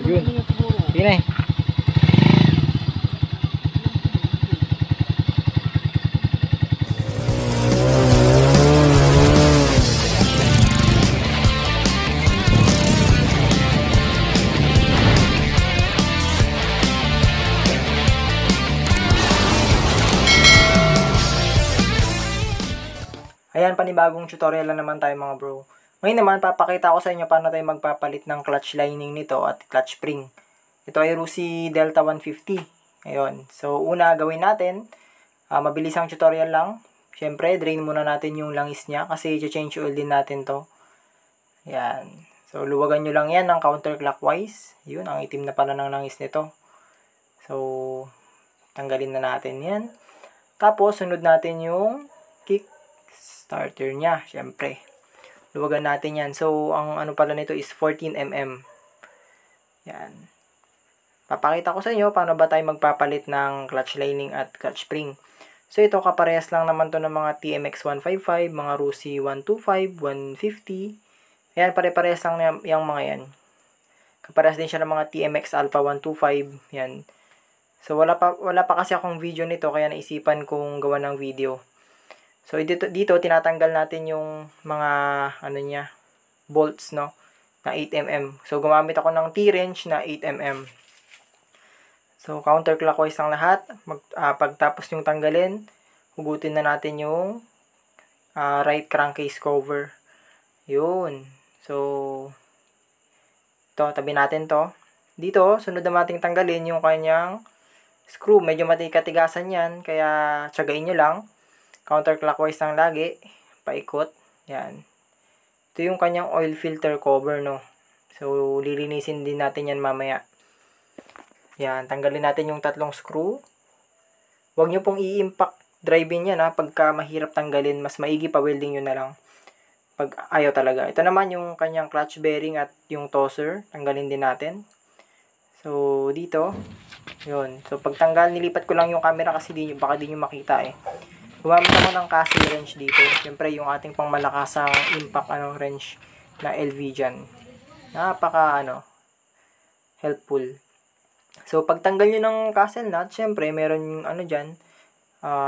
Yun. Sige na eh. Ayan, panibagong tutorial lang naman tayo mga bro. Ngayon naman, papakita ko sa inyo paano tayo magpapalit ng clutch lining nito at clutch spring. Ito ay Rusi Delta 150. Ayun. So, una gawin natin, mabilis ang tutorial lang. Siyempre, drain muna natin yung langis niya kasi i-change oil din natin to. Ayan. So, luwagan nyo lang yan ng counterclockwise. Yun, ang itim na pala ng langis nito. So, tanggalin na natin yan. Tapos, sunod natin yung kick starter niya, syempre. Luwagan natin yan. So, ang ano pala nito is 14mm. Yan. Papakita ko sa inyo paano ba tayo magpapalit ng clutch lining at clutch spring. So, ito kaparehas lang naman to ng mga TMX 155, mga Rusi 125, 150. Yan, pare-parehas lang yung mga yan. Kaparehas din siya ng mga TMX Alpha 125. Yan. So, wala pa kasi akong video nito, kaya naisipan kong gawa ng video. So, dito tinatanggal natin yung mga, ano niya, bolts, no, na 8mm. So, gumamit ako ng T-wrench na 8mm. So, counterclockwise ang lahat. Pagtapos yung tanggalin, hugutin na natin yung right crankcase cover. Yun. So, ito, tabi natin to. Dito, sunod na nating tanggalin yung kanyang screw. Medyo matikatigasan yan, kaya tsagain nyo lang. Counterclockwise lang lagi, paikot. Yan. Ito yung kanyang oil filter cover, no. So, lilinisin din natin yan mamaya. Yan, tanggalin natin yung tatlong screw. Huwag nyo pong i-impact driving yan, ha. Pagka mahirap tanggalin, mas maigi pa welding nyo na lang. Pag ayaw talaga. Ito naman yung kanyang clutch bearing at yung tosser. Tanggalin din natin. So, dito. Yun. So, pagtanggal, nilipat ko lang yung camera kasi baka di nyo makita eh. Gumamit ako ng castle wrench dito. Siyempre, yung ating pangmalakasang impact wrench na LV dyan. Napaka, helpful. So, pagtanggal nyo ng castle nut, siyempre, meron yung, dyan,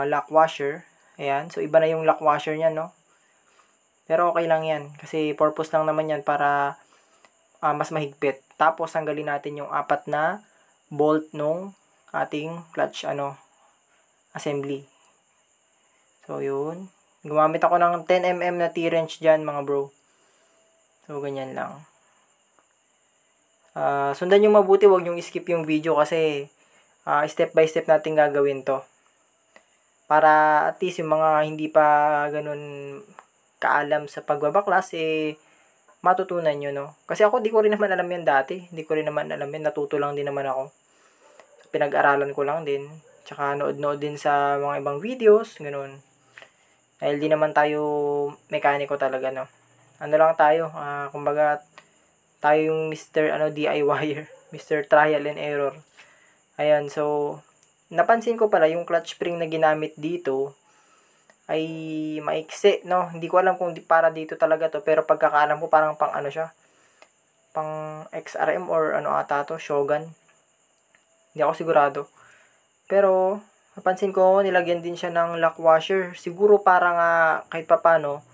lock washer. Ayan. So, iba na yung lock washer niyan, no? Pero, okay lang yan. Kasi, purpose lang naman yan para mas mahigpit. Tapos, tanggalin natin yung 4 na bolt nung ating clutch, assembly. So, yun. Gumamit ako ng 10mm na T-wrench dyan, mga bro. So, ganyan lang. Sundan yung mabuti, huwag yung skip yung video kasi step by step natin gagawin to. Para at least yung mga hindi pa ganun kaalam sa pagbabaklas, matutunan nyo, no? Kasi ako, di ko rin naman alam yan dati. Di ko rin naman alam yan. Natuto lang din naman ako. Pinag-aralan ko lang din. Tsaka nood-nood din sa mga ibang videos, ganun. Dahil di naman tayo mekaniko talaga, no. Ano lang tayo, kumbaga tayo yung Mr. DIYer, Mr. Trial and Error. Ayan, so napansin ko pala yung clutch spring na ginamit dito ay maiksi, no. Hindi ko alam kung para dito talaga to, pero pagkakaalam ko parang pang siya. Pang XRM or ata to, Shogun. Hindi ako sigurado. Pero napansin ko, nilagyan din siya ng lock washer. Siguro para nga kahit papano,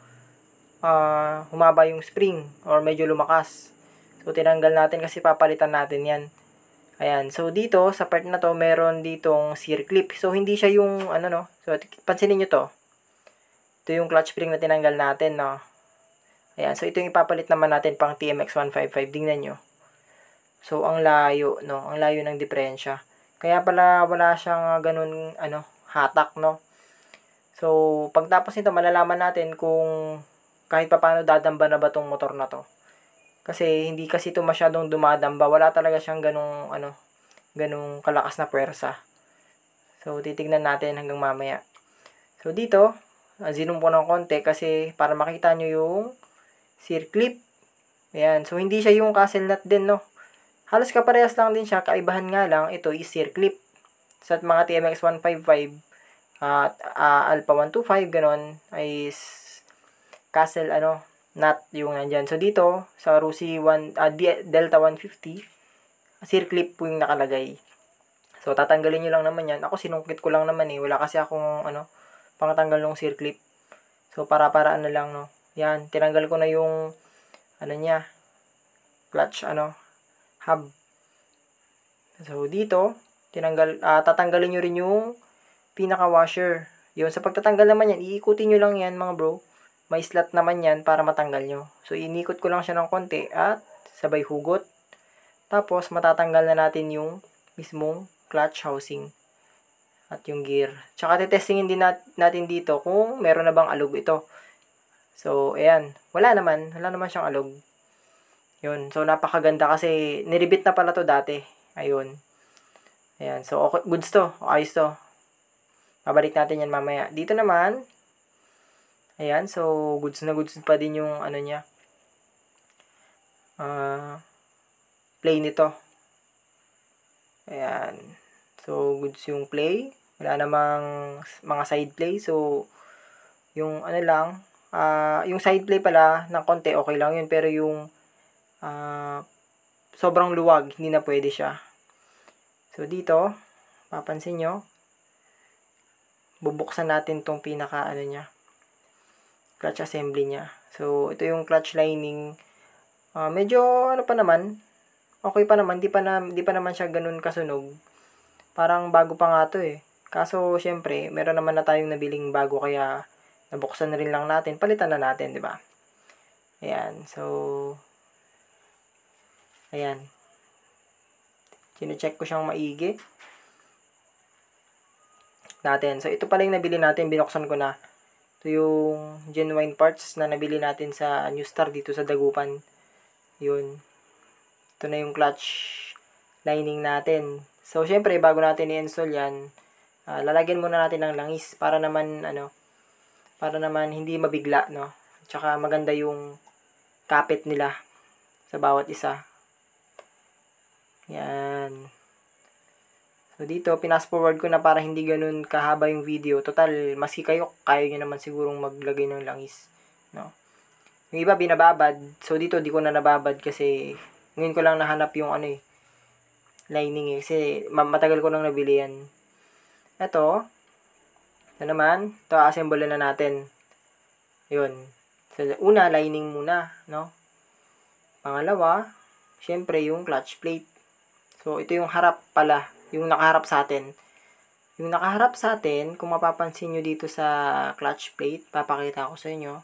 humaba yung spring or medyo lumakas. So, tinanggal natin kasi papalitan natin yan. Ayan. So, dito, sa part na to, meron ditong sear clip. So, hindi siya yung, no. So, pansinin nyo to. Ito yung clutch spring na tinanggal natin, no. Ayan. So, ito yung ipapalit naman natin pang TMX 155. Tingnan nyo. So, ang layo, no. Ang layo ng diferensya. Kaya pala wala siyang ganun hatak, no. So, pagtapos nito malalaman natin kung kahit papaano dadamba na ba tong motor na to. Kasi hindi kasi ito masyadong dumadamba, wala talaga siyang ganung kalakas na puwersa. So, titignan natin hanggang mamaya. So, dito, zoom ko ng konti kasi para makita nyo yung sear clip. Ayan, so hindi siya yung castle nut din, no. Halos kaparehas lang din siya, kaibahan nga lang, ito is sear clip. Sa mga TMX 155 at Alpha 125, ganon, ay castle, nut yung nandyan. So, dito, sa Rusi Delta 150, circlip po yung nakalagay. So, tatanggalin nyo lang naman yan. Ako, sinungkit ko lang naman eh. Wala kasi akong, pangtanggal ng circlip. So, para-paraan na lang, no. Yan, tinanggal ko na yung, niya, clutch, hub. So, dito, tatanggalin nyo rin yung pinaka-washer. Yun, sa pagtatanggal naman yan, iikutin nyo lang yan, mga bro. May slot naman yan para matanggal nyo. So, inikot ko lang siya ng konti at sabay hugot. Tapos, matatanggal na natin yung mismong clutch housing at yung gear. Tsaka titestingin din natin dito kung meron na bang alog ito. So, ayan. Wala naman siyang alog. Yun. So, napakaganda kasi niribit na pala to dati. Ayun. Ayan. So, okay, goods to. Ayos to. Babalik natin yan mamaya. Dito naman, ayan. So, goods na goods pa din yung niya. Play nito. Ayan. So, goods yung play. Wala namang mga side play. So, yung yung side play pala ng konti, okay lang yun. Pero yung sobrang luwag, hindi na pwede siya. So, dito, papansin nyo, bubuksan natin tong pinaka, niya, clutch assembly niya. So, ito yung clutch lining. Medyo, pa naman, okay pa naman, di pa naman siya ganun kasunog. Parang bago pa nga to eh. Kaso, syempre, meron naman na tayong nabiling bago kaya nabuksan na rin lang natin. Palitan na natin, di ba? Ayan. So, ayan. Sine-check ko siyang maigi. Natin. So, ito pala yung nabili natin. Binuksan ko na. Ito yung genuine parts na nabili natin sa New Star dito sa Dagupan. Yun. Ito na yung clutch lining natin. So, syempre, bago natin i-install yan, lalagyan muna natin ng langis para naman, hindi mabigla, no? Tsaka maganda yung kapit nila sa bawat isa. Yan. So, dito, pinas forward ko na para hindi ganun kahaba yung video. Total, maski kayo, kaya nyo naman sigurong maglagay ng langis, no? Yung iba, binababad. So, dito, di ko na nababad kasi ngayon ko lang nahanap yung lining eh. Kasi matagal ko nang nabili yan. Ito naman. Ito, assemble na natin. Yun. So, una, lining muna, no? Pangalawa, syempre, yung clutch plate. So, ito yung harap pala. Yung nakaharap sa atin. Yung nakaharap sa atin, kung mapapansin nyo dito sa clutch plate, papakita ko sa inyo.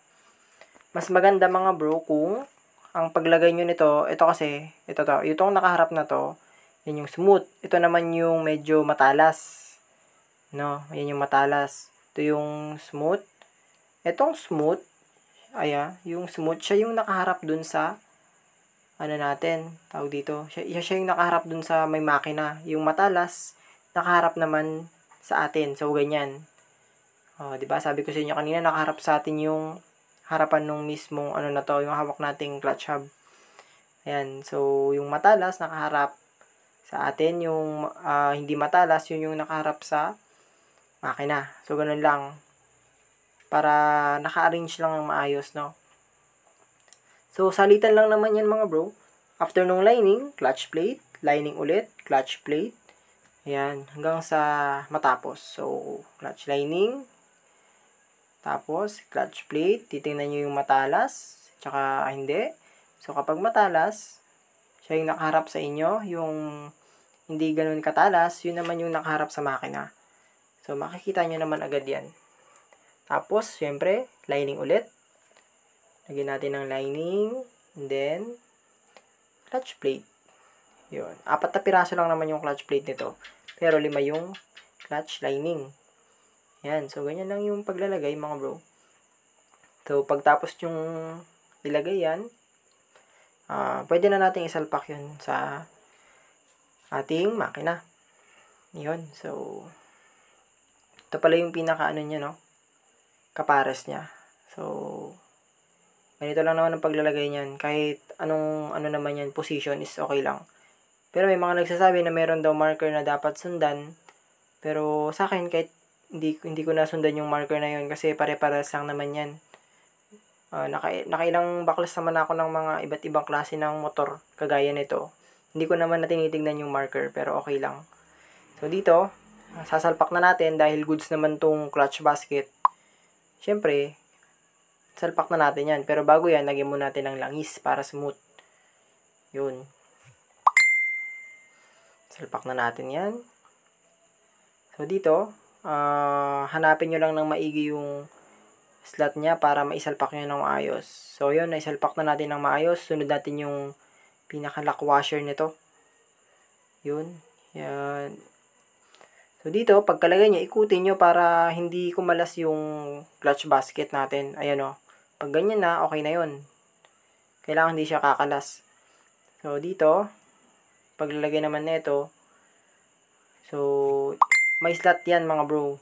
Mas maganda mga bro kung ang paglagay nyo nito, ito kasi, itong nakaharap na to, yan yung smooth. Ito naman yung medyo matalas. No, yan yung matalas. Ito yung smooth. Itong smooth, yung smooth, siya yung nakaharap dun sa, natin, tawag dito. Siya yung nakaharap dun sa may makina. Yung matalas, nakaharap naman sa atin. So, ganyan. Diba? Sabi ko sa inyo kanina, nakaharap sa atin yung harapan nung mismong, na to, yung hawak nating clutch hub. Ayan. So, yung matalas, nakaharap sa atin. Yung hindi matalas, yun yung nakaharap sa makina. So, ganun lang. Para naka-arrange lang ang maayos, no? So, salitan lang naman yan mga bro. After nung lining, clutch plate, lining ulit, clutch plate. Ayan, hanggang sa matapos. So, clutch lining, tapos clutch plate, titingnan nyo yung matalas, tsaka hindi. So, kapag matalas, siya yung nakaharap sa inyo, yung hindi ganun katalas, yun naman yung nakaharap sa makina. So, makikita nyo naman agad yan. Tapos, syempre, lining ulit. Lagyan natin ng lining. And then, clutch plate. Yun. 4 na piraso lang naman yung clutch plate nito. Pero 5 yung clutch lining. Yan. So, ganyan lang yung paglalagay mga bro. So, pagtapos yung ilagay yan, pwede na natin isalpak yun sa ating makina. Yun. So, ito pala yung pinaka niya, no? Kapares niya. So, ganito lang naman ang paglalagay niyan. Kahit anong naman yan, position is okay lang. Pero may mga nagsasabi na meron daw marker na dapat sundan. Pero sa akin, kahit hindi ko nasundan yung marker na yun kasi pare-pares lang naman yan. Nakailang baklas naman ako ng mga iba't ibang klase ng motor kagaya nito. Hindi ko naman na tinitignan yung marker, pero okay lang. So, dito, sasalpak na natin dahil goods naman tong clutch basket. Siyempre, salpak na natin yan. Pero bago yan, lagyan muna natin ng langis para smooth. Yun. Salpak na natin yan. So, dito, hanapin nyo lang ng maigi yung slot niya para maisalpak nyo ng maayos. So, yun, naisalpak na natin ng maayos. Sunod natin yung pinaka-lock washer nito. Yun. Yan. So, dito, pagkalagay nyo, ikutin nyo para hindi kumalas yung clutch basket natin. Ayan o. Pag ganyan na, okay na yun. Kailangan hindi siya kakalas. So, dito, paglalagay naman nito, so, may slot yan mga bro.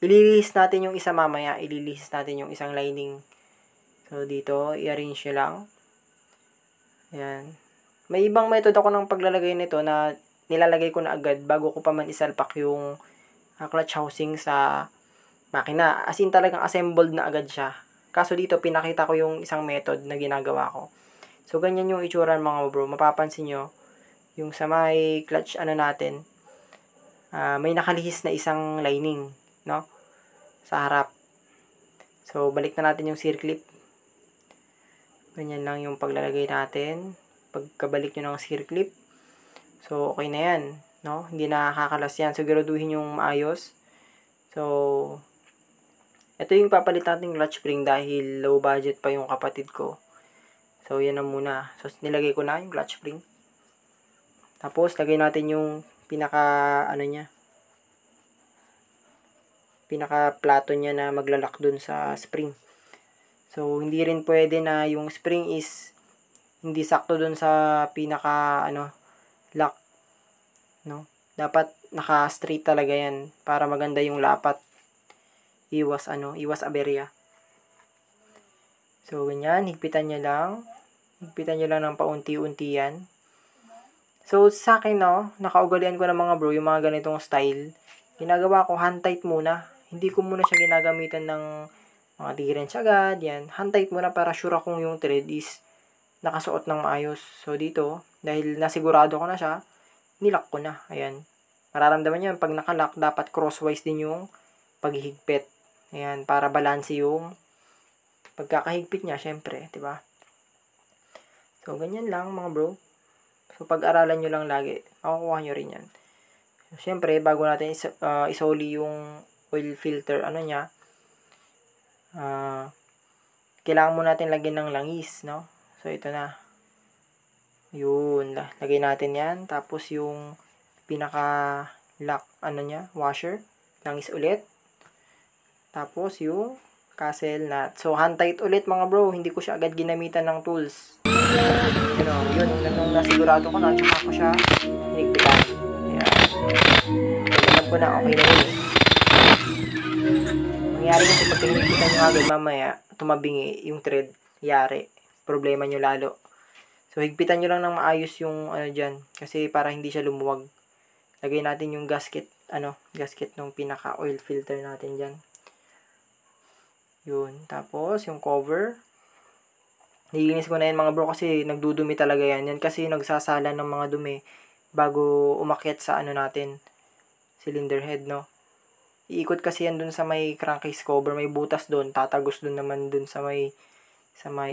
Ililihis natin yung isa mamaya. Ililihis natin yung isang lining. So, dito, i-arrange nyo lang. Ayan. May ibang method ako ng paglalagay nito na nilalagay ko na agad bago ko pa man isalpak yung clutch housing sa makina. As in talagang assembled na agad siya. Kaso dito, pinakita ko yung isang method na ginagawa ko. So, ganyan yung itsura mga bro. Mapapansin nyo, yung sa may clutch natin, may nakalihis na isang lining, no? Sa harap. So, balik na natin yung circlip. Ganyan lang yung paglalagay natin. Pagkabalik nyo ng circlip, so, okay na yan, no? Hindi nakakalas yan. Siguraduhin yung maayos. So, ito yung papalit natin clutch spring dahil low budget pa yung kapatid ko. So, yan na muna. So, nilagay ko na yung clutch spring. Tapos, lagay natin yung pinaka-plato niya na maglalak dun sa spring. So, hindi rin pwede na yung spring is hindi sakto dun sa lock. No? Dapat naka-straight talaga yan para maganda yung lapat. Iwas aberya. So, ganyan. Higpitan nyo lang. Higpitan nyo lang ng paunti-unti yan. So, sa akin, no, nakaugalian ko ng mga bro, yung mga ganitong style, ginagawa ko hand tight muna. Hindi ko muna siya ginagamitan ng mga tigirens agad. Yan. Hand tight muna para sure akong yung thread is nakasuot ng maayos. So, dito, dahil nasigurado ko na siya, nilock ko na. Ayan. Mararamdaman nyo, pag nakalock, dapat crosswise din yung paghihigpit. Ayan, para balance yung pagkakahigpit niya, syempre, 'di ba? So, ganyan lang mga bro. So, pag-aralan nyo lang lagi, makukuha nyo rin yan. So, syempre, bago natin isoli yung oil filter, kailangan mo natin lagyan ng langis, no? So, ito na. Yun, lagay natin yan. Tapos, yung pinaka-lock, washer. Langis ulit. Tapos, yung castle nut. So, hand tight ulit mga bro. Hindi ko siya agad ginamitan ng tools. Yun, nung nasigurado ko na, tsaka ko siya hinigpitan. Ayan. Alam ko na, okay na yun. Mangyari kasi pag hinigpitan nyo agad, mamaya, tumabingi yung thread. Yari. Problema nyo lalo. So, higpitan nyo lang ng maayos yung dyan. Kasi para hindi siya lumuwag. Lagay natin yung gasket nung pinaka-oil filter natin dyan. Yun. Tapos, yung cover. Nilinis ko na yan mga bro kasi nagdudumi talaga yan. Yan kasi nagsasala ng mga dumi bago umakyat sa natin. Cylinder head, no? Iikot kasi yan dun sa may crankcase cover. May butas dun. Tatagos dun naman dun sa may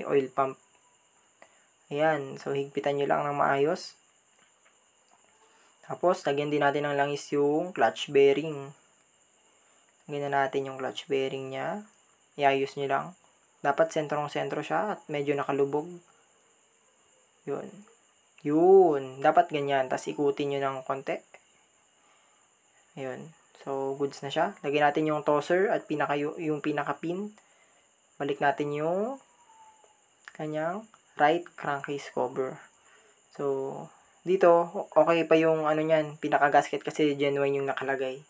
oil pump. Ayan. So, higpitan nyo lang ng maayos. Tapos, lagyan din natin ng langis yung clutch bearing. Lagyan na natin yung clutch bearing niya. Iayos nyo lang. Dapat sentrong-sentro siya at medyo nakalubog. Yun. Yun. Dapat ganyan. Tapos, ikutin nyo ng konti. Ayun. So, goods na siya. Lagyan natin yung tosser at yung pinaka-pin. Balik natin yung kanyang right crankcase cover. So, dito, okay pa yung niyan, pinaka-gasket kasi genuine yung nakalagay.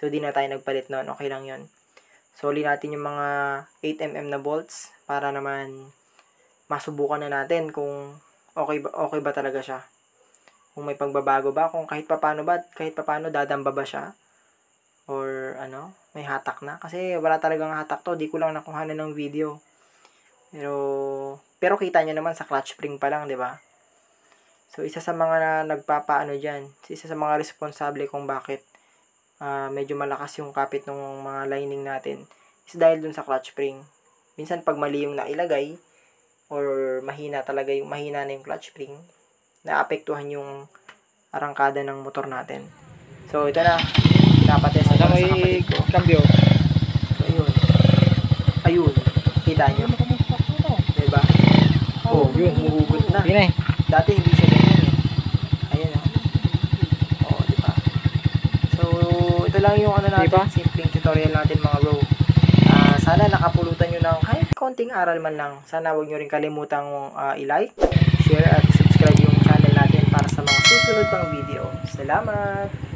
So, di na tayo nagpalit noon. Okay lang yun. Soli natin yung mga 8mm na bolts para naman masubukan na natin kung okay ba talaga siya. Kung may pagbabago ba, kung kahit papaano dadamba ba siya. Or may hatak na. Kasi wala talagang hatak to. Di ko lang nakuhanan ng video. Pero kita nyo naman sa clutch spring pa lang, di ba? So, isa sa mga nagpapaano dyan, isa sa mga responsable kung bakit medyo malakas yung kapit ng mga lining natin is dahil dun sa clutch spring. Minsan pag mali yung nailagay or mahina na yung clutch spring, naapektuhan yung arangkada ng motor natin. So ito na, pinapatest ko na sa kapatid ko. Cambio. So ayun, kita nyo, diba? Oh, yun, humuhugot na. Yun eh. Dati hindi siya ganyan eh. Ayan oh, diba? So ito lang yung ano natin, Diba? simpleng tutorial natin mga bro. Sana nakapulutan nyo ng kahit konting aral man lang. Sana huwag nyo rin kalimutang i-like, share at subscribe yung channel natin para sa mga susunod pang video. Salamat!